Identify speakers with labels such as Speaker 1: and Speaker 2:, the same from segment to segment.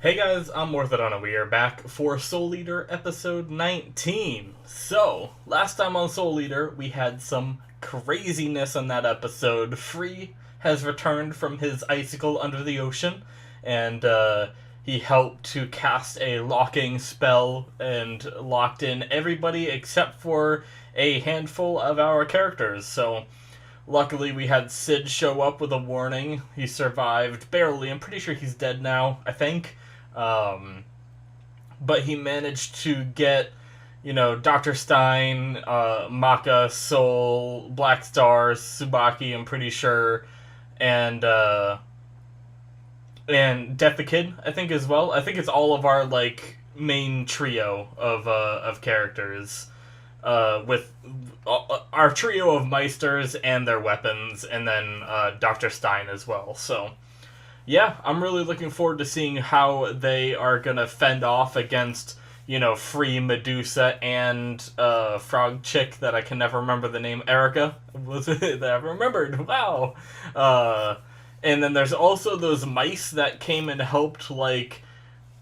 Speaker 1: Hey guys, I'm Morthadon and we are back for Soul Eater episode 19. So, last time on Soul Eater, we had some craziness on that episode. Free has returned from his icicle under the ocean, and he helped to cast a locking spell and locked in everybody except for a handful of our characters. So, luckily, we had Sid show up with a warning. He survived barely. I'm pretty sure he's dead now, I think. Um, but he managed to get, Dr. Stein, Maka, Soul, Black Stars, Tsubaki, I'm pretty sure, and Death the Kid, I think, as well. I think it's all of our, main trio of characters, with our trio of Meisters and their weapons, and then, Dr. Stein as well, so yeah, I'm really looking forward to seeing how they are gonna fend off against, Free Medusa and Frog Chick that I can never remember the name. Erica was it that I remembered. Wow. And then there's also those mice that came and helped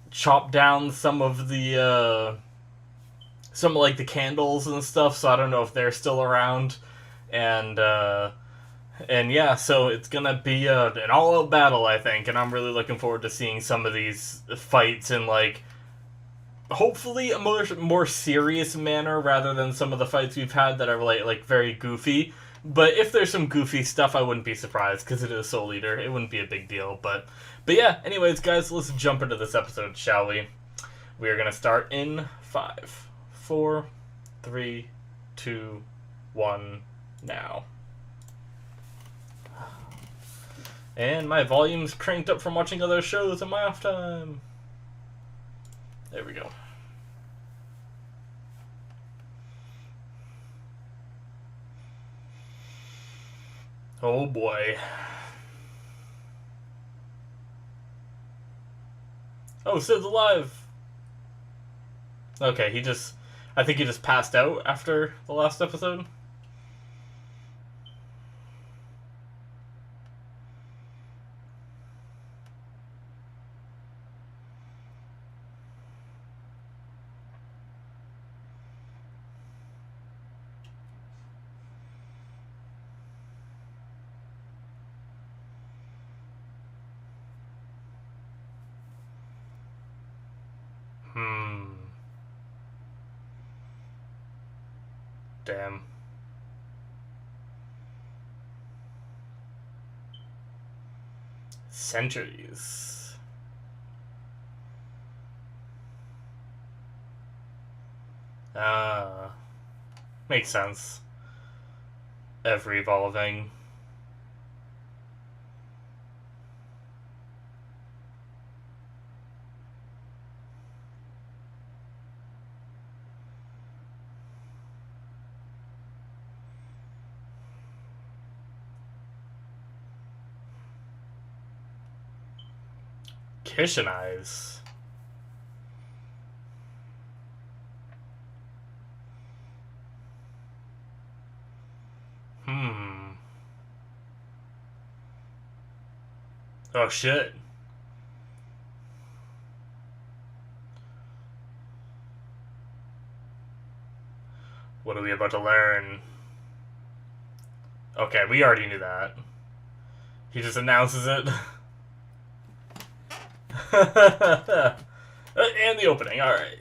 Speaker 1: chop down some of the candles and stuff. So I don't know if they're still around. And yeah, so it's gonna be an all-out battle, I think, and I'm really looking forward to seeing some of these fights in, hopefully a more serious manner rather than some of the fights we've had that are, very goofy. But if there's some goofy stuff, I wouldn't be surprised, because it is Soul Eater. It wouldn't be a big deal, but yeah, anyways, guys, let's jump into this episode, shall we? We are gonna start in 5, 4, 3, 2, 1, now. And my volume's cranked up from watching other shows in my off time. There we go. Oh boy. Oh, Sid's alive! Okay, I think he just passed out after the last episode. Damn. Centuries. Makes sense. Ever evolving. Kishin eyes. Oh shit. What are we about to learn? Okay, we already knew that. He just announces it. And the opening, alright.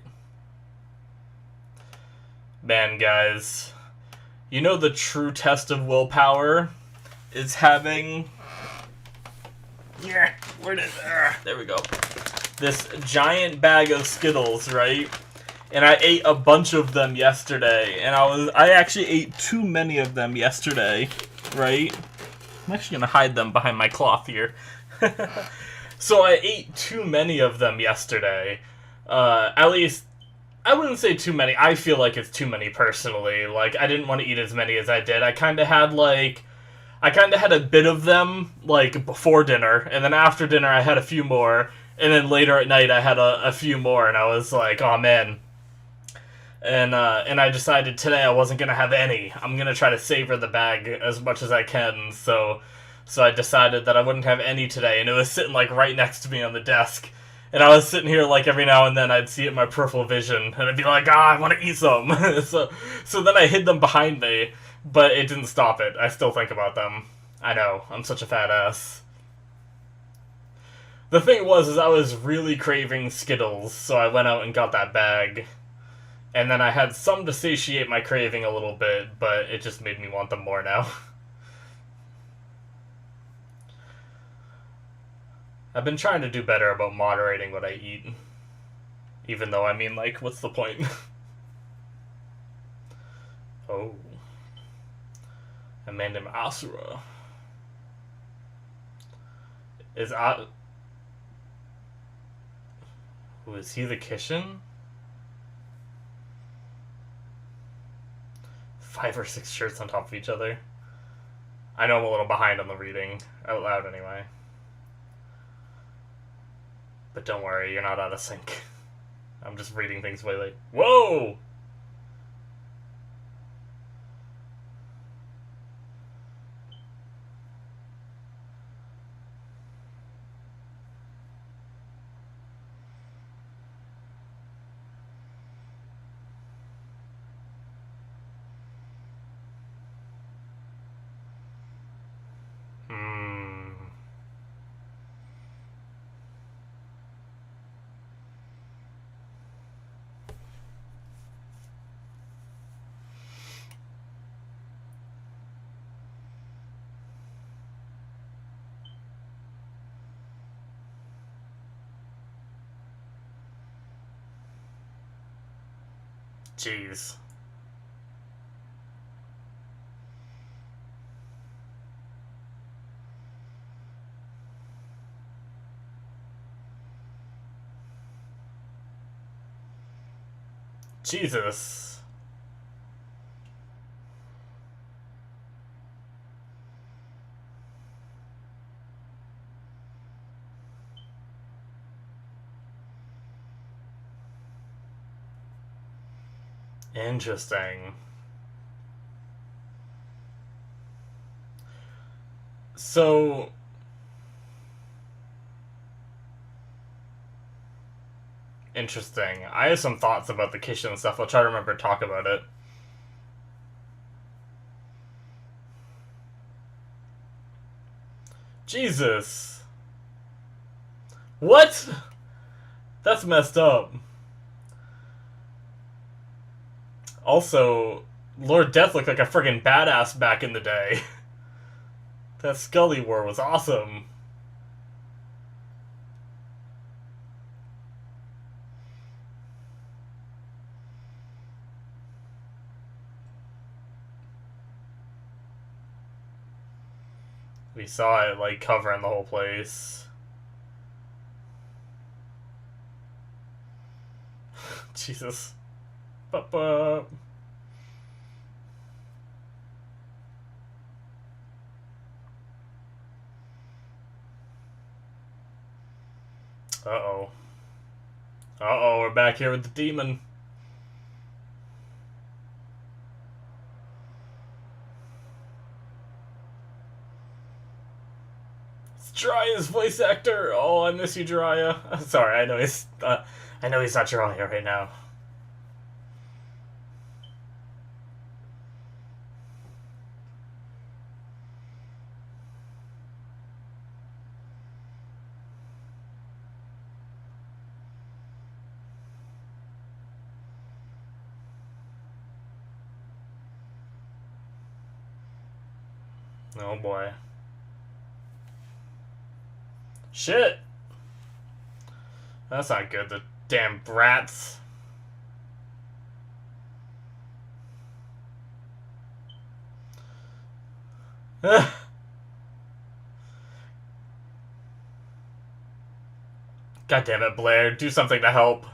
Speaker 1: Man, guys. You know the true test of willpower is having... Yeah, where did... there we go. This giant bag of Skittles, right? And I ate a bunch of them yesterday. And I actually ate too many of them yesterday, right? I'm actually going to hide them behind my cloth here. So I ate too many of them yesterday. At least, I wouldn't say too many. I feel like it's too many personally. I didn't want to eat as many as I did. I kind of had a bit of them, before dinner. And then after dinner, I had a few more. And then later at night, I had a few more. And I was like, oh man. And I decided today I wasn't going to have any. I'm going to try to savor the bag as much as I can. So I decided that I wouldn't have any today, and it was sitting right next to me on the desk, And I was sitting here like every now and then I'd see it in my peripheral vision, and I'd be like, I want to eat some. so then I hid them behind me, but it didn't stop it. I still think about them. I know, I'm such a fat ass. The thing was, is I was really craving Skittles, so I went out and got that bag. And then I had some to satiate my craving a little bit, but it just made me want them more now. I've been trying to do better about moderating what I eat. Even though, I mean, like, what's the point? Oh. A man named Asura. Who is he, the Kishin? 5 or 6 shirts on top of each other. I know I'm a little behind on the reading. Out loud, anyway. But don't worry, you're not out of sync. I'm just reading things way late. Whoa! Jeez. Jesus. Interesting. So... Interesting. I have some thoughts about the Kishin stuff. I'll try to remember to talk about it. Jesus. What? That's messed up. Also, Lord Death looked like a friggin' badass back in the day. That Scully war was awesome. We saw it, like, covering the whole place. Jesus. Uh-oh. Uh-oh, we're back here with the demon. It's Jiraiya's voice actor. Oh, I miss you, Jiraiya. Sorry, I know he's not Jiraiya right now. Oh boy. Shit! That's not good, the damn brats. God damn it, Blair. Do something to help.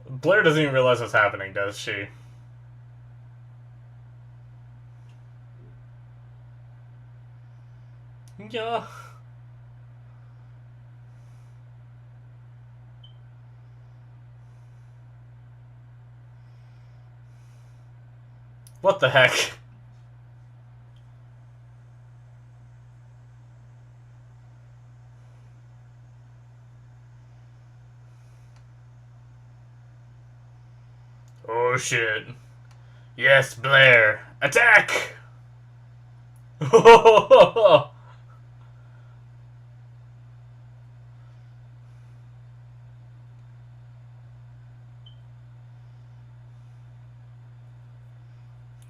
Speaker 1: Blair doesn't even realize what's happening, does she? Yeah. What the heck? Oh shit. Yes, Blair. Attack!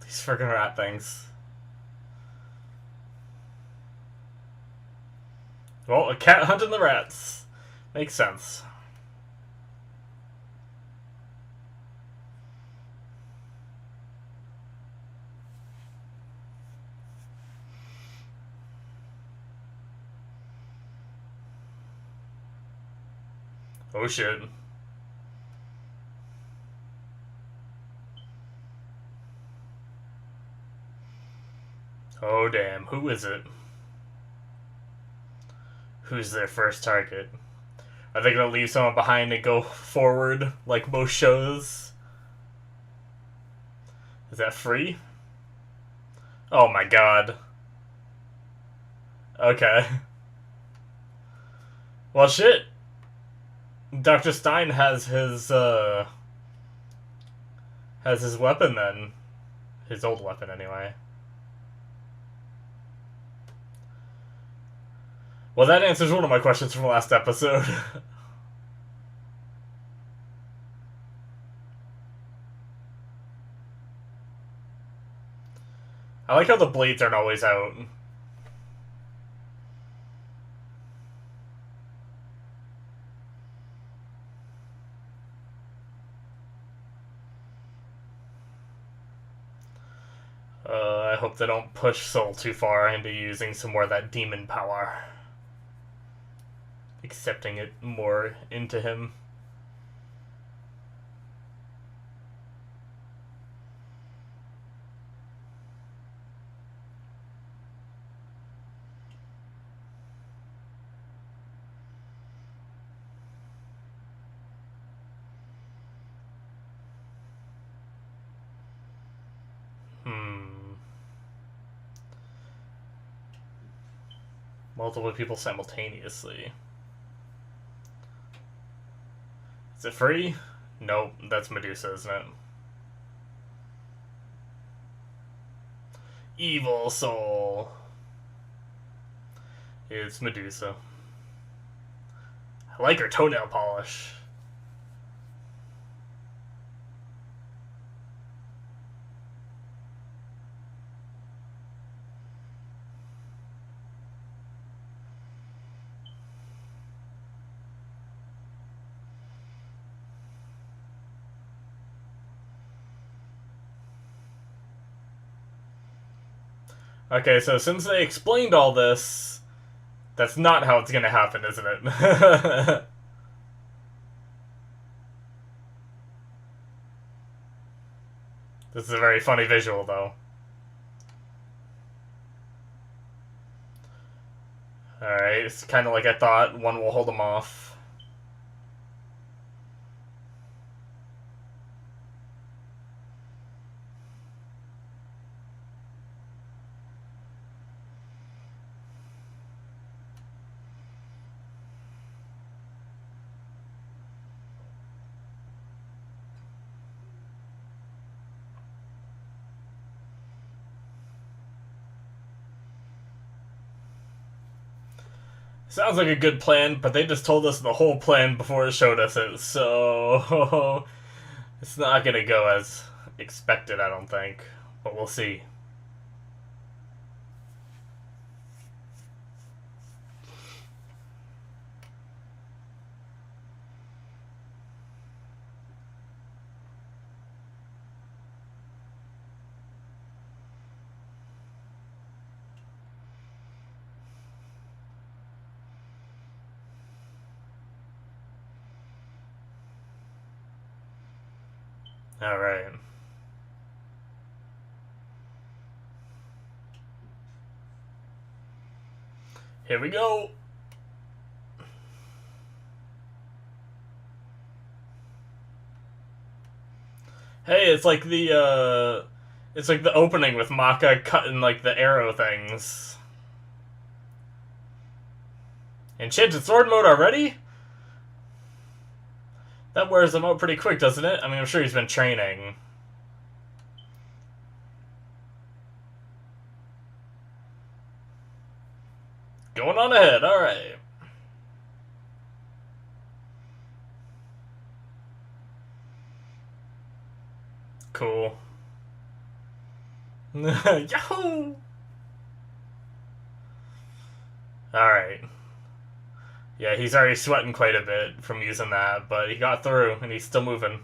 Speaker 1: These freaking rat things. Well, a cat hunting the rats. Makes sense. Oh shit. Oh damn, who is it? Who's their first target? Are they gonna leave someone behind and go forward like most shows? Is that free? Oh my god. Okay. Well shit. Dr. Stein has his weapon then. His old weapon anyway. Well, that answers one of my questions from last episode. I like how the blades aren't always out. I hope they don't push Soul too far into using some more of that demon power. Accepting it more into him. Multiple people simultaneously. Is it free? Nope, that's Medusa, isn't it? Evil Soul. It's Medusa. I like her toenail polish. Okay, so since they explained all this, that's not how it's gonna happen, isn't it? This is a very funny visual, though. Alright, it's kind of like I thought. One will hold them off. Sounds like a good plan, but they just told us the whole plan before it showed us it, so it's not gonna go as expected, I don't think. But we'll see. Alright. Here we go! Hey, it's like the It's like the opening with Maka cutting like the arrow things. Enchanted sword mode already? That wears him out pretty quick, doesn't it? I mean, I'm sure he's been training. Going on ahead, alright. Cool. Yahoo! Alright. Yeah, he's already sweating quite a bit from using that, but he got through, and he's still moving.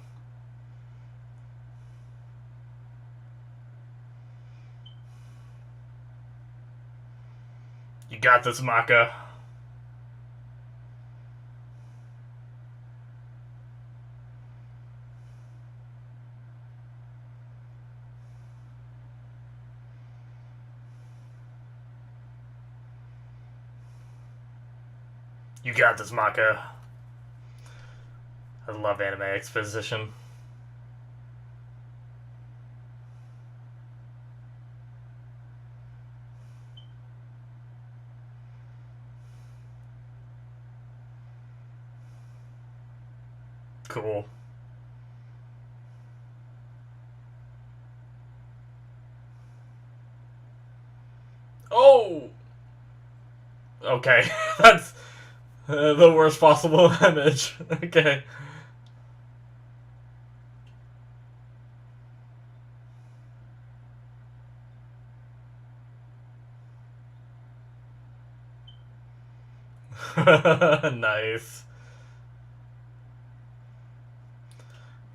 Speaker 1: You got this, Maka. You got this, Maka. I love anime exposition. Cool. Oh! Okay, that's the worst possible image. Okay. Nice.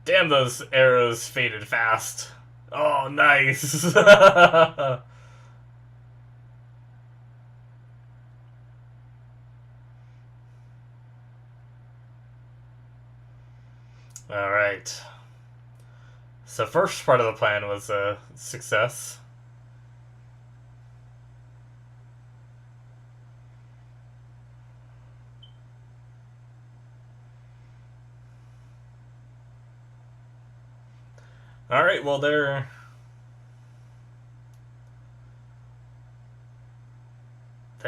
Speaker 1: Damn, those arrows faded fast. Oh, nice. Alright. So first part of the plan was a success. Alright, well they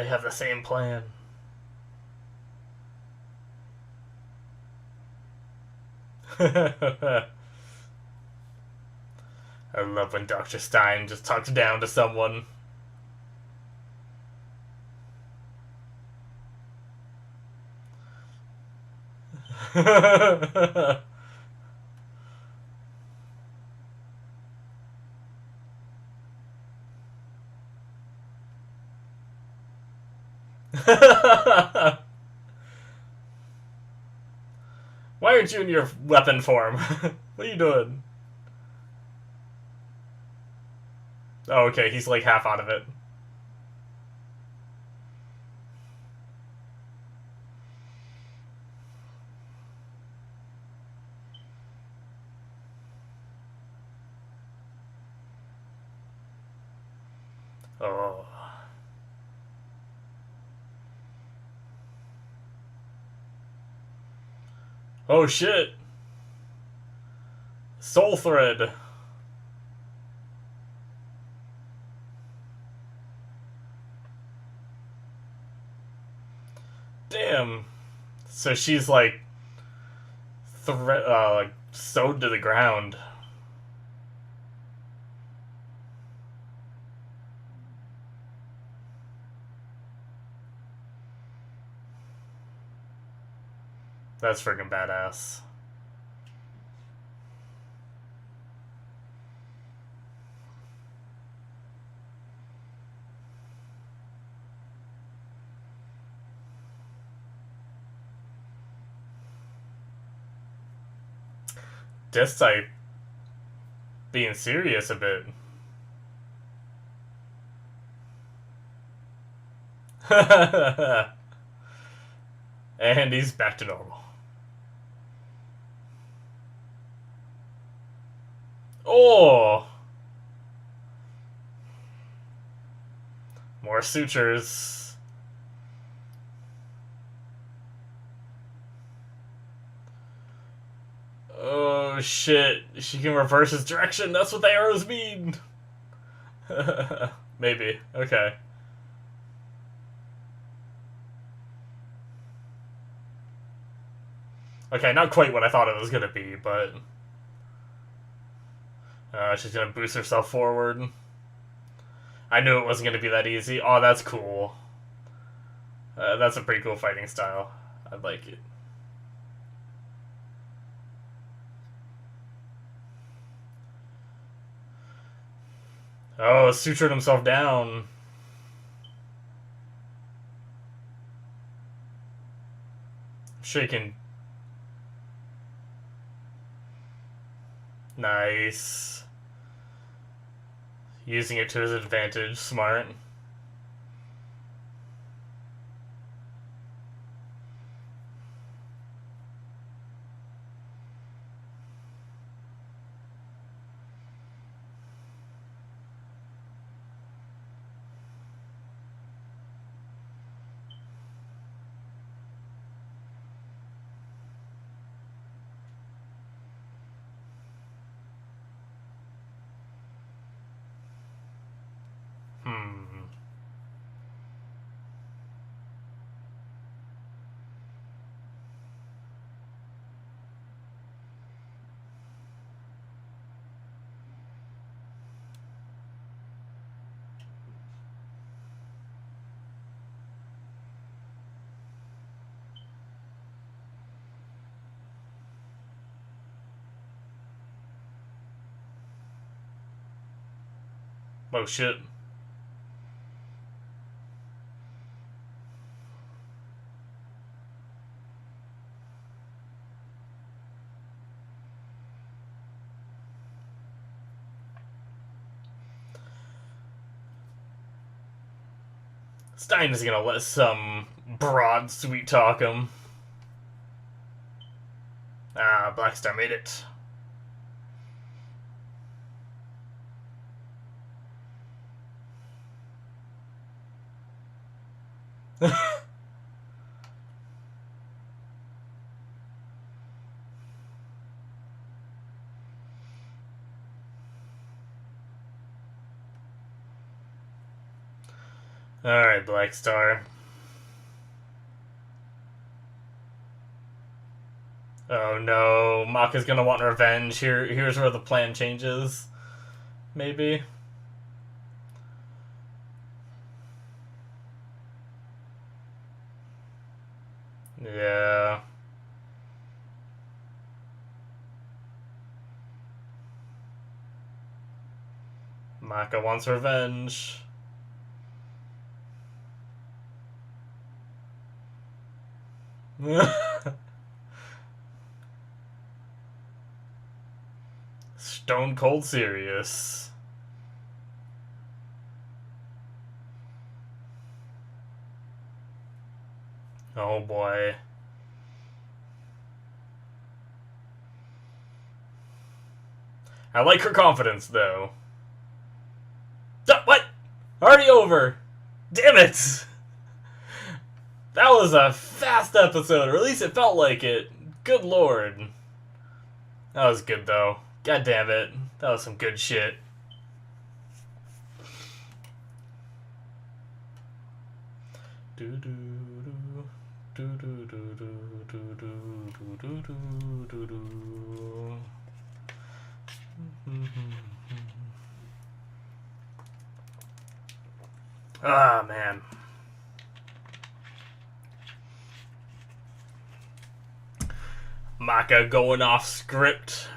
Speaker 1: have the same plan. I love when Dr. Stein just talks down to someone. Why aren't you in your weapon form? What are you doing? Oh, okay, he's like half out of it. Oh. Oh shit. Soul Thread. Damn. So she's like like sewed to the ground. That's freaking badass. Just like being serious a bit. And he's back to normal. Oh! More sutures. Oh shit. She can reverse his direction. That's what the arrows mean. Maybe. Okay. Okay, not quite what I thought it was gonna be, but she's gonna boost herself forward. I knew it wasn't gonna be that easy. Oh, that's cool. That's a pretty cool fighting style. I like it. Oh, sutured himself down. Shaking. Nice. Using it to his advantage. Smart. Hmm. Oh shit. Stein is gonna let some broad sweet talk him. Ah, Blackstar made it. Alright, Blackstar. Oh no, Maka's gonna want revenge. Here's where the plan changes. Maybe. Yeah. Maka wants revenge. Stone cold serious. Oh boy. I like her confidence, though. What? Already over. Damn it! That was a fast episode, or at least it felt like it. Good lord. That was good, though. God damn it. That was some good shit. Ah, man. Maka going off script.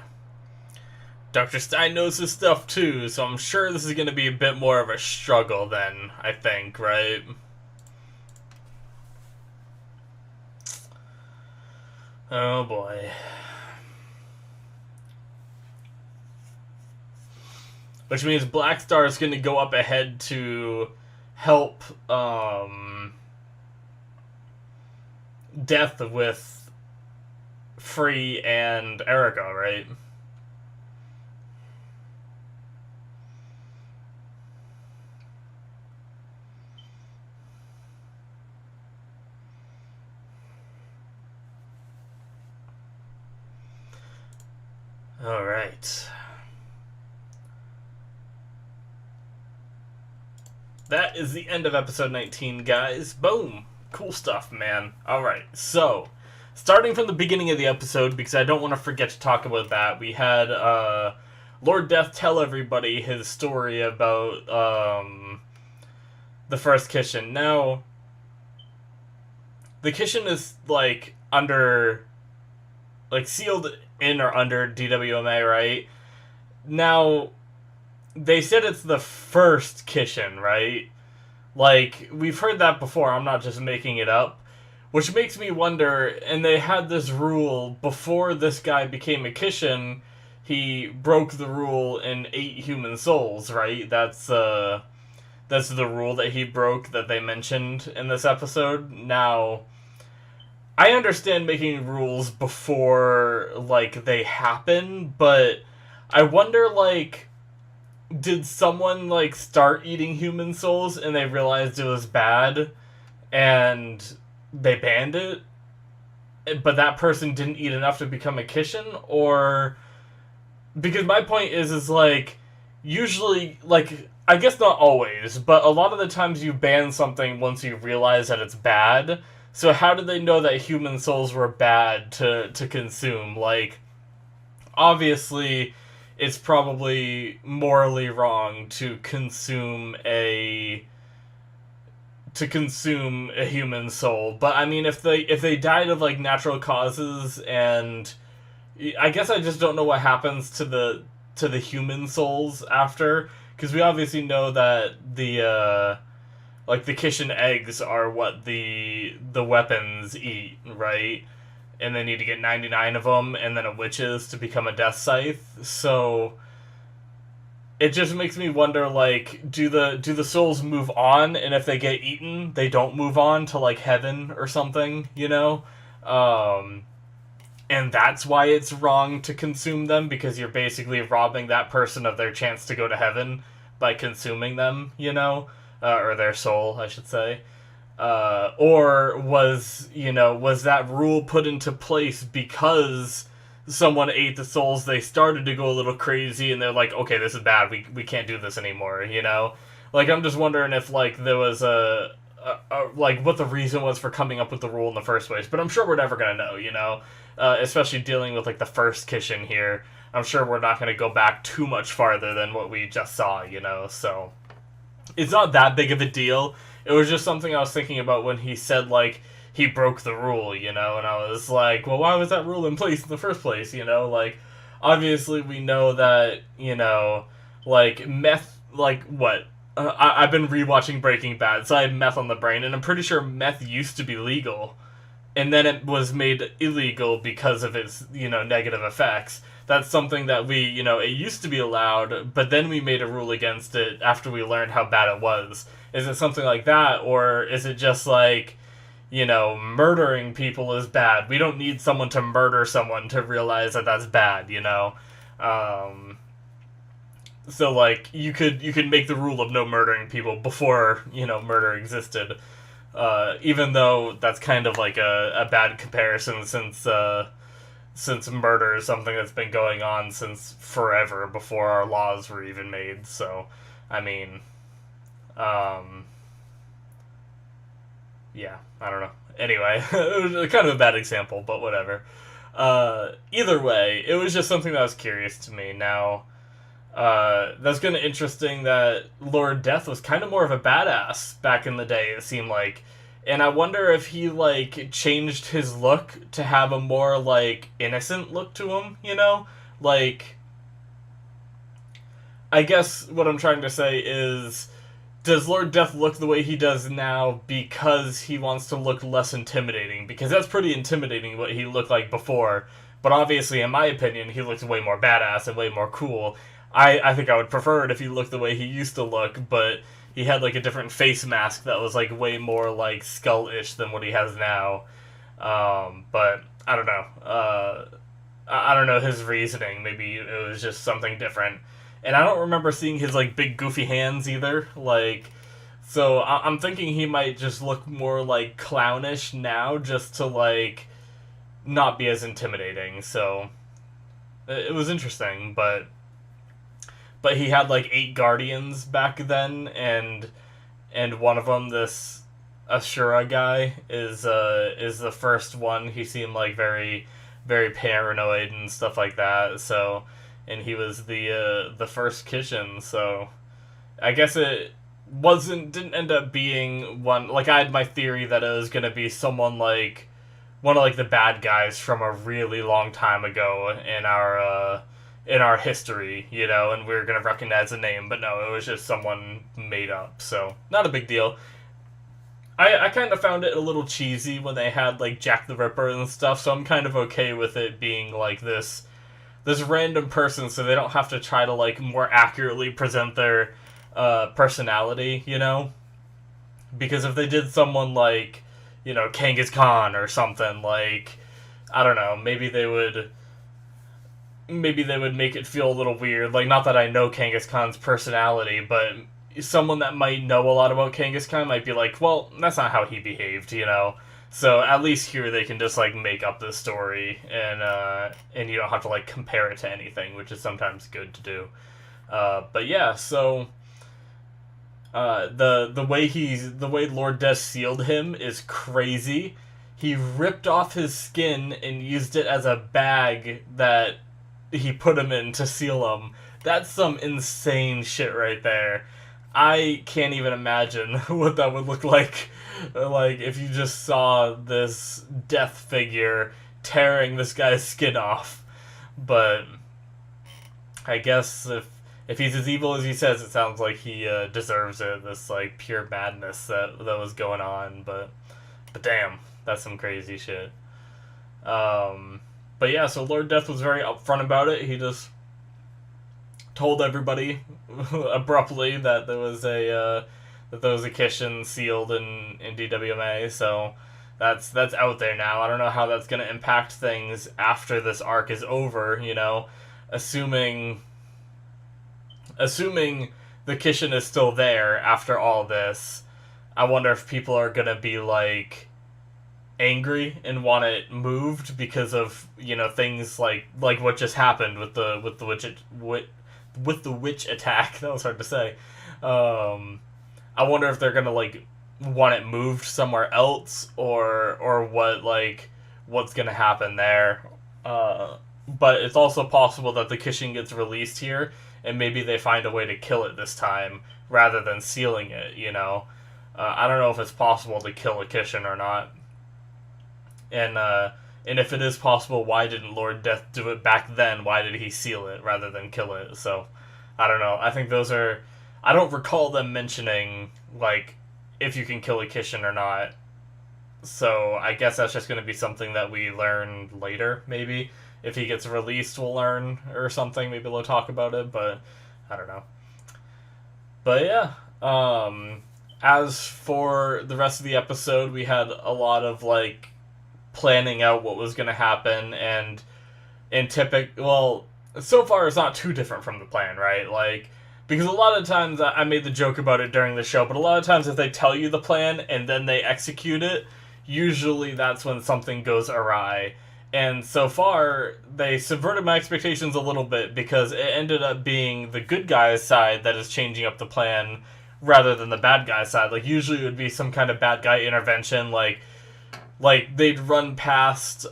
Speaker 1: Dr. Stein knows his stuff too, so I'm sure this is going to be a bit more of a struggle then, I think, right? Oh boy. Which means Blackstar is going to go up ahead to help Death with Free and Erica, right? Alright. that is the end of episode 19, guys. Boom. Cool stuff, man. Alright, so, starting from the beginning of the episode, because I don't want to forget to talk about that, we had Lord Death tell everybody his story about the first Kishin. Now, the Kishin is, like, under, like, sealed in or under DWMA, right? Now, they said it's the first Kishin, right? Like, we've heard that before, I'm not just making it up. Which makes me wonder, and they had this rule, before this guy became a Kishin, he broke the rule and ate human souls, right? That's the rule that he broke that they mentioned in this episode. Now, I understand making rules before, like, they happen, but I wonder, like, did someone, like, start eating human souls and they realized it was bad and they banned it, but that person didn't eat enough to become a Kishin? Or, because my point is like, usually, like, I guess not always, but a lot of the times you ban something once you realize that it's bad. So how did they know that human souls were bad to consume? Like, obviously, it's probably morally wrong to consume a human soul. But I mean, if they died of, like, natural causes, and I guess I just don't know what happens to the human souls after, because we obviously know that the like, the Kishin eggs are what the weapons eat, right? And they need to get 99 of them, and then a witch's to become a death scythe. So it just makes me wonder, like, do the souls move on, and if they get eaten, they don't move on to, like, heaven or something, you know? And that's why it's wrong to consume them, because you're basically robbing that person of their chance to go to heaven by consuming them, you know? Or their soul, I should say. Or was that rule put into place because someone ate the souls, they started to go a little crazy, and they're like, okay, this is bad, we can't do this anymore, you know? Like, I'm just wondering if, like, there was like, what the reason was for coming up with the rule in the first place, but I'm sure we're never gonna know, you know? Especially dealing with, like, the first Kishin here. I'm sure we're not gonna go back too much farther than what we just saw, you know? So, it's not that big of a deal. It was just something I was thinking about when he said, like, he broke the rule, you know? And I was like, well, why was that rule in place in the first place, you know? Like, obviously we know that, you know, like, meth, like, what? I've been rewatching Breaking Bad, so I have meth on the brain, and I'm pretty sure meth used to be legal. And then it was made illegal because of its, you know, negative effects. That's something that we, you know, it used to be allowed, but then we made a rule against it after we learned how bad it was. Is it something like that, or is it just like, you know, murdering people is bad? We don't need someone to murder someone to realize that that's bad, you know? So, like, you could make the rule of no murdering people before, you know, murder existed. Even though that's kind of like a bad comparison, since murder is something that's been going on since forever, before our laws were even made. So, I mean, yeah, I don't know. Anyway, it was kind of a bad example, but whatever. Either way, it was just something that was curious to me. Now, that's kind of interesting that Lord Death was kind of more of a badass back in the day, it seemed like. And I wonder if he, like, changed his look to have a more, like, innocent look to him, you know? Like, I guess what I'm trying to say is, does Lord Death look the way he does now because he wants to look less intimidating? Because that's pretty intimidating what he looked like before. But obviously, in my opinion, he looks way more badass and way more cool. I think I would prefer it if he looked the way he used to look, but he had, like, a different face mask that was, like, way more, like, skull-ish than what he has now. But, I don't know. I don't know his reasoning. Maybe it was just something different. And I don't remember seeing his, like, big goofy hands either. Like, so I'm thinking he might just look more, like, clownish now, just to, like, not be as intimidating. So it was interesting, but he had, like, 8 guardians back then, and and one of them, this Asura guy, is the first one. He seemed like very, very paranoid and stuff like that. So, and he was the first Kishin. So, I guess it didn't end up being one. Like, I had my theory that it was gonna be someone like one of like the bad guys from a really long time ago in our history, you know, and we were gonna recognize the name, but no, it was just someone made up. So, not a big deal. I kind of found it a little cheesy when they had like Jack the Ripper and stuff, so I'm kind of okay with it being like this random person, so they don't have to try to like more accurately present their personality, you know? Because if they did someone like, you know, Kangas Khan or something, like, I don't know, maybe they would make it feel a little weird. Like, not that I know Kangas Khan's personality, but someone that might know a lot about Kangas Khan might be like, well, that's not how he behaved, you know? So at least here they can just like make up this story, and you don't have to like compare it to anything, which is sometimes good to do. But yeah, so the way Lord Death sealed him is crazy. He ripped off his skin and used it as a bag that he put him in to seal him. That's some insane shit right there. I can't even imagine what that would look like if you just saw this death figure tearing this guy's skin off. But I guess if he's as evil as he says, it sounds like he deserves it. This like pure madness that was going on. But damn, that's some crazy shit. But yeah, so Lord Death was very upfront about it. He just told everybody abruptly that there was a Kishin sealed in DWMA. So that's out there now. I don't know how that's gonna impact things after this arc is over. You know, assuming the Kishin is still there after all this, I wonder if people are gonna be like angry and want it moved because of, you know, things like what just happened with the witch attack. That was hard to say. I wonder if they're gonna like want it moved somewhere else, or what's gonna happen there. But it's also possible that the Kishin gets released here, and maybe they find a way to kill it this time rather than sealing it. You know, I don't know if it's possible to kill a Kishin or not. And if it is possible, why didn't Lord Death do it back then? Why did he seal it rather than kill it? So, I don't know. I think those are... I don't recall them mentioning, like, if you can kill a Kishin or not. So, I guess that's just going to be something that we learn later, maybe. If he gets released, we'll learn, or something. Maybe they'll talk about it, but I don't know. But yeah, as for the rest of the episode, we had a lot of, like, planning out what was going to happen, and well, so far it's not too different from the plan, right? Like, because a lot of times, I made the joke about it during the show, but a lot of times if they tell you the plan and then they execute it, usually that's when something goes awry. And so far, they subverted my expectations a little bit, because it ended up being the good guy's side that is changing up the plan rather than the bad guy's side. Like, usually it would be some kind of bad guy intervention, like they'd run past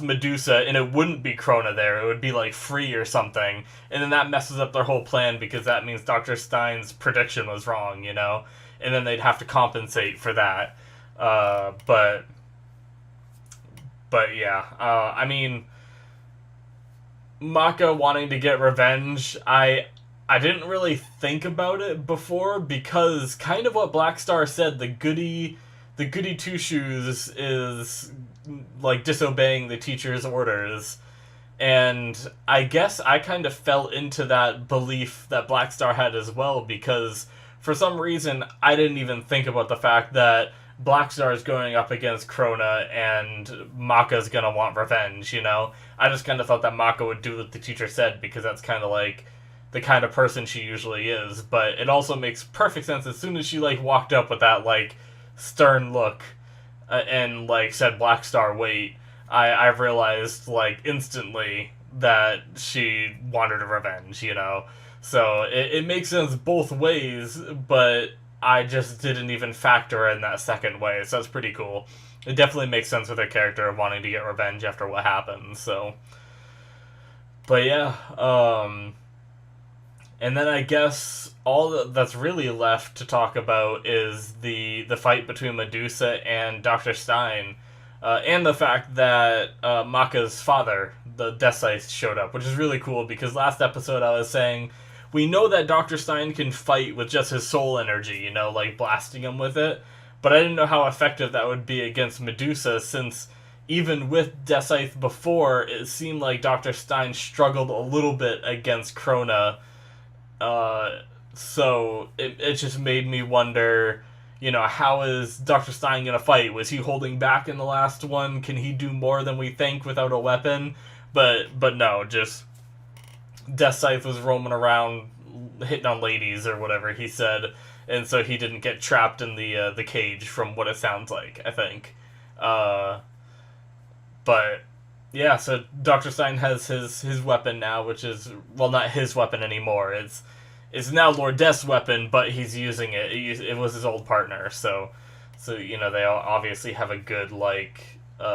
Speaker 1: Medusa, and it wouldn't be Krona there. It would be like Free or something, and then that messes up their whole plan, because that means Dr. Stein's prediction was wrong, you know, and then they'd have to compensate for that. But yeah, I mean, Maka wanting to get revenge, I didn't really think about it before, because kind of what Black Star said, the goody two-shoes is like disobeying the teacher's orders. And I guess I kind of fell into that belief that Black Star had as well, because for some reason I didn't even think about the fact that Black Star is going up against Krona and Maka's gonna want revenge, you know? I just kind of thought that Maka would do what the teacher said, because that's kind of like the kind of person she usually is. But it also makes perfect sense as soon as she like walked up with that like stern look and like said Black Star wait, I realized like instantly that she wanted a revenge, you know? So it makes sense both ways, but I just didn't even factor in that second way, so that's pretty cool. It definitely makes sense with her character wanting to get revenge after what happened, so. But yeah, and then I guess all that's really left to talk about is the fight between Medusa and Dr. Stein, and the fact that Maka's father, the Death Scythe, showed up, which is really cool because last episode I was saying we know that Dr. Stein can fight with just his soul energy, you know, like blasting him with it, but I didn't know how effective that would be against Medusa since even with Death Scythe before, it seemed like Dr. Stein struggled a little bit against Krona. So it just made me wonder, you know, how is Dr. Stein going to fight? Was he holding back in the last one? Can he do more than we think without a weapon? But no, just Death Scythe was roaming around hitting on ladies or whatever he said, and so he didn't get trapped in the cage from what it sounds like, I think. But yeah, so Dr. Stein has his weapon now, which is, well, not his weapon anymore. It's now Lord Death's weapon, but he's using it. It was his old partner, so you know they obviously have a good like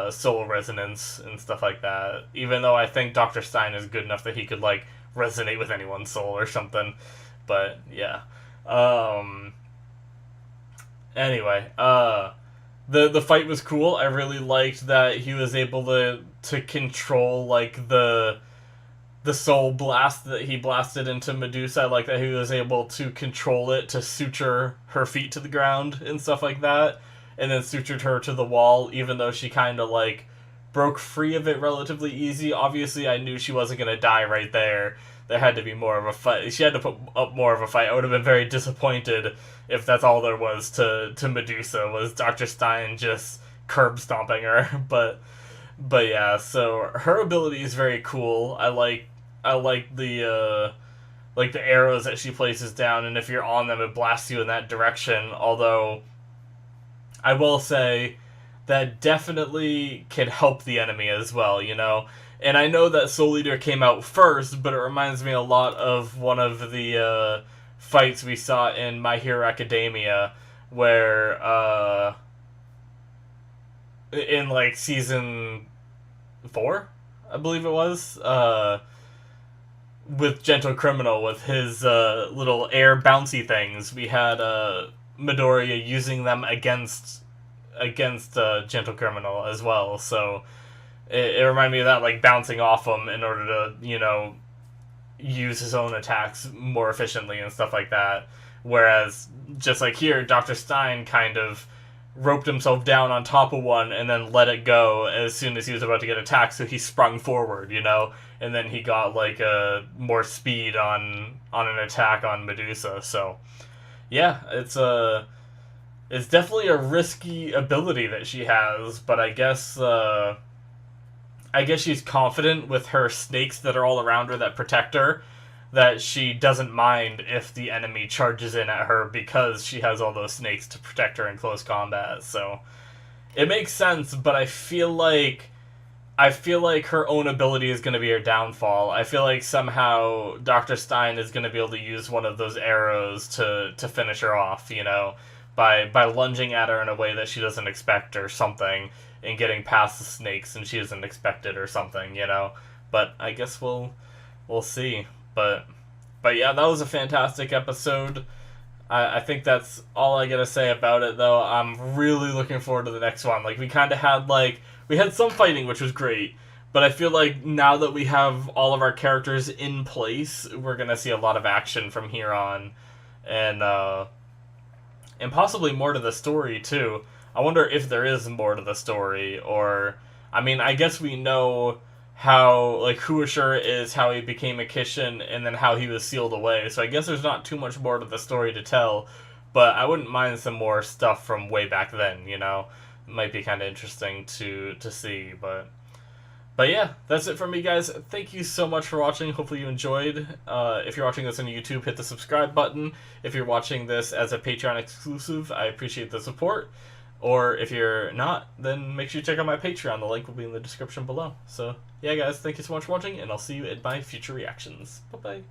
Speaker 1: soul resonance and stuff like that. Even though I think Dr. Stein is good enough that he could like resonate with anyone's soul or something. But yeah. Anyway, the fight was cool. I really liked that he was able to control like the soul blast that he blasted into Medusa. I like that he was able to control it to suture her feet to the ground and stuff like that, and then sutured her to the wall, even though she kind of like broke free of it relatively easy. Obviously, I knew she wasn't gonna die right there. There had to be more of a fight. She had to put up more of a fight. I would have been very disappointed if that's all there was to Medusa, was Dr. Stein just curb stomping her. But yeah, so her ability is very cool. I like the arrows that she places down, and if you're on them, it blasts you in that direction. Although I will say that definitely can help the enemy as well, you know. And I know that Soul Eater came out first, but it reminds me a lot of one of the fights we saw in My Hero Academia, where in like season 4, I believe it was, with Gentle Criminal, with his little air bouncy things. We had Midoriya using them against Gentle Criminal as well, so it reminded me of that, like bouncing off him in order to, you know, use his own attacks more efficiently and stuff like that. Whereas, just like here, Dr. Stein kind of roped himself down on top of one and then let it go as soon as he was about to get attacked, so he sprung forward, you know, and then he got like more speed on an attack on Medusa. So yeah, it's definitely a risky ability that she has, but I guess she's confident with her snakes that are all around her that protect her, that she doesn't mind if the enemy charges in at her because she has all those snakes to protect her in close combat. So it makes sense, but I feel like her own ability is going to be her downfall. I feel like somehow Dr. Stein is going to be able to use one of those arrows to finish her off, you know, by lunging at her in a way that she doesn't expect or something, and getting past the snakes and she doesn't expect it or something, you know. But I guess we'll see. But yeah, that was a fantastic episode. I think that's all I gotta say about it, though. I'm really looking forward to the next one. Like, we kind of had, like, we had some fighting, which was great, but I feel like now that we have all of our characters in place, we're gonna see a lot of action from here on, and possibly more to the story, too. I wonder if there is more to the story, or, I mean, I guess we know how, like, who Asura is, how he became a Kishin, and then how he was sealed away. So I guess there's not too much more to the story to tell, but I wouldn't mind some more stuff from way back then, you know? It might be kind of interesting to see, but yeah, that's it from me, guys. Thank you so much for watching. Hopefully you enjoyed. If you're watching this on YouTube, hit the subscribe button. If you're watching this as a Patreon exclusive, I appreciate the support. Or if you're not, then make sure you check out my Patreon. The link will be in the description below. So, yeah, guys, thank you so much for watching, and I'll see you in my future reactions. Bye-bye.